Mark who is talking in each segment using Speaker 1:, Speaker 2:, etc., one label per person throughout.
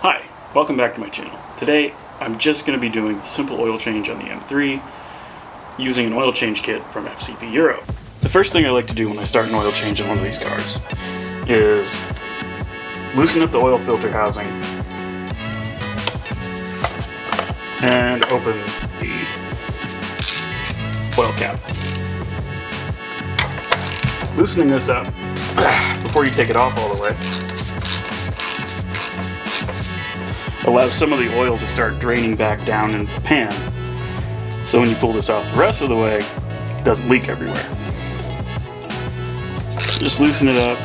Speaker 1: Hi, welcome back to my channel. Today I'm just going to be doing a simple oil change on the M3 using an oil change kit from FCP Euro. The first thing I like to do when I start an oil change on one of these cars is loosen up the oil filter housing and open the oil cap. Loosening this up before you take it off all the way allows some of the oil to start draining back down into the pan. So when you pull this off the rest of the way, it doesn't leak everywhere. Just loosen it up,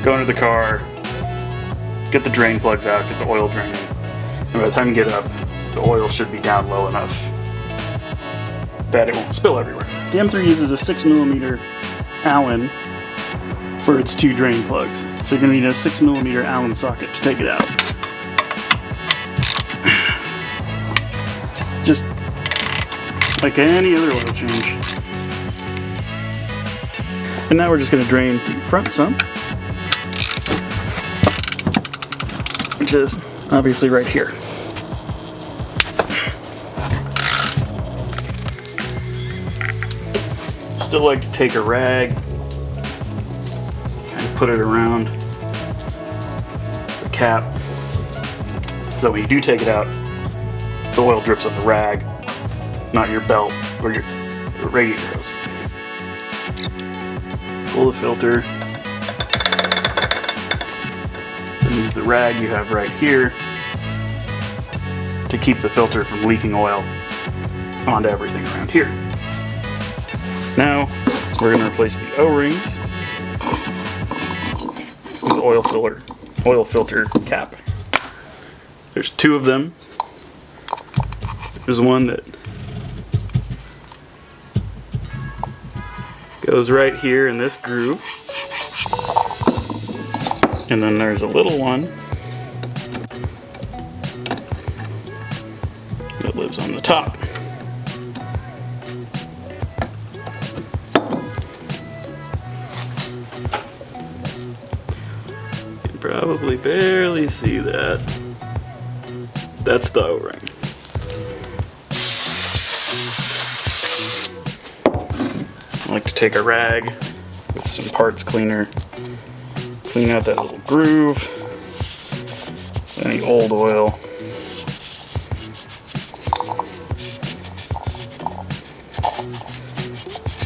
Speaker 1: go into the car, get the drain plugs out, get the oil draining, and by the time you get up, the oil should be down low enough that it won't spill everywhere. The M3 uses a 6mm Allen for its two drain plugs. So you're going to need a 6mm Allen socket to take it out. Just like any other oil change. And now we're just going to drain the front sump, which is obviously right here. Still like to take a rag, put it around the cap so that when you do take it out, the oil drips on the rag, not your belt or your radiator hose. Pull the filter, then use the rag you have right here to keep the filter from leaking oil onto everything around here. Now we're going to replace the O-rings with the oil filter cap. There's two of them. There's one that goes right here in this groove, and then there's a little one that lives on the top. Probably barely see that. That's the O-ring. I like to take a rag with some parts cleaner, clean out that little groove, any old oil.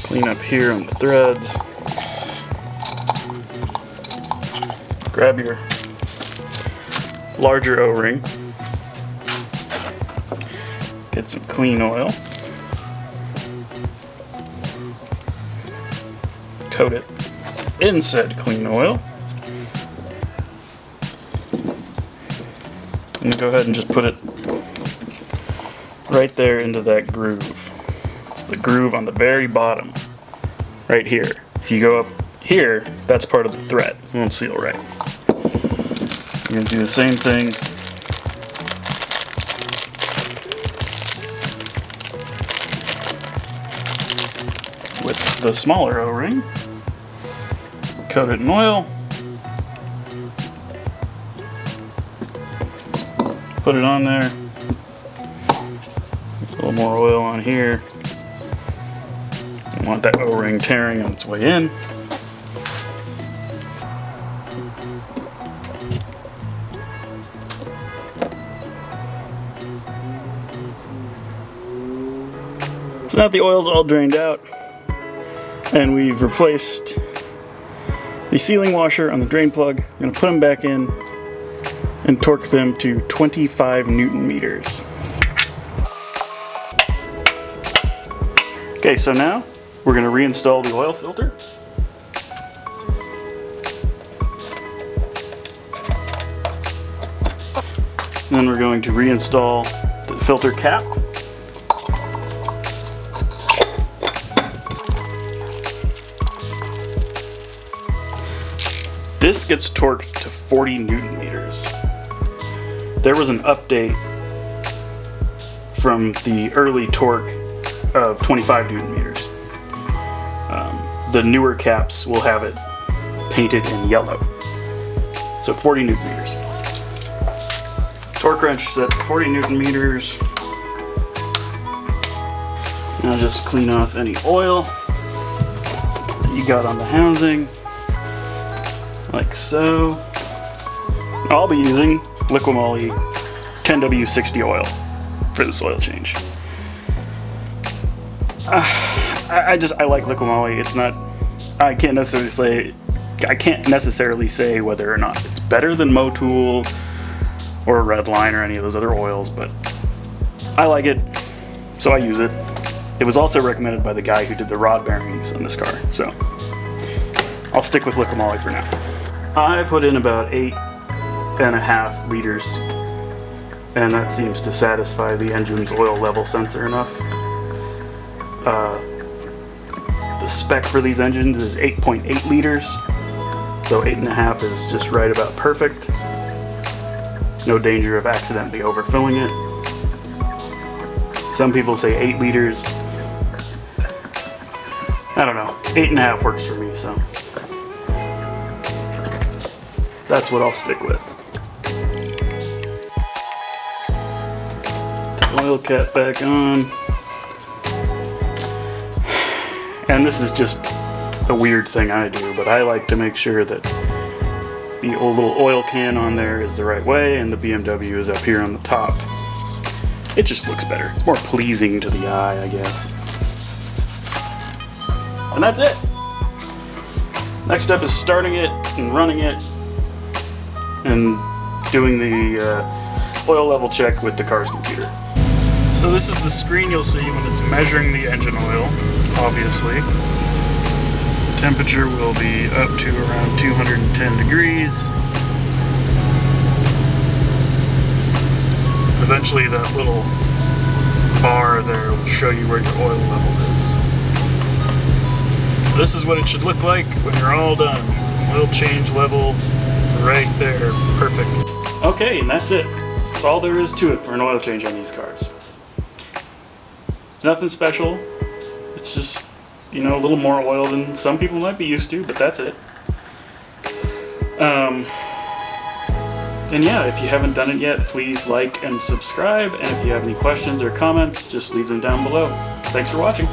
Speaker 1: Clean up here on the threads. Grab your larger O-ring, get some clean oil, coat it in said clean oil, and go ahead and just put it right there into that groove. It's the groove on the very bottom, right here. If you go up here, that's part of the thread. It won't seal right. You're going to do the same thing with the smaller O-ring. Coat it in oil. Put it on there. A little more oil on here. You want that O-ring tearing on its way in. So now that the oil's all drained out, and we've replaced the sealing washer on the drain plug, I'm going to put them back in and torque them to 25 Newton meters. Okay, so now we're going to reinstall the oil filter. And then we're going to reinstall the filter cap. This gets torqued to 40 Newton meters. There was an update from the early torque of 25 Newton meters. The newer caps will have it painted in yellow. So 40 Newton meters. Torque wrench set to 40 Newton meters. Now just clean off any oil that you got on the housing, like so. I'll be using Liquimoly 10W60 oil for this oil change. I like Liquimoly. It's not. I can't necessarily say whether or not it's better than Motul or Redline or any of those other oils, but I like it, so I use it. It was also recommended by the guy who did the rod bearings on this car, so I'll stick with Liquimoly for now. I put in about 8.5 liters, and that seems to satisfy the engine's oil level sensor enough. The spec for these engines is 8.8 liters, so 8.5 is just right about perfect. No danger of accidentally overfilling it. Some people say 8 liters. I don't know. 8.5 works for me, so that's what I'll stick with. The oil cap back on. And this is just a weird thing I do, but I like to make sure that the little oil can on there is the right way and the BMW is up here on the top. It just looks better. More pleasing to the eye, I guess. And that's it. Next step is starting it and running it and doing the oil level check with the car's computer. So this is the screen you'll see when it's measuring the engine oil, obviously. Temperature will be up to around 210 degrees. Eventually that little bar there will show you where your oil level is. This is what it should look like when you're all done. Oil change level right there. Perfect. Okay, and that's it. That's all there is to it for an oil change on these cars. It's nothing special. It's just, you know, a little more oil than some people might be used to, but that's it. And yeah, if you haven't done it yet, please like and subscribe. And if you have any questions or comments, just leave them down below. Thanks for watching.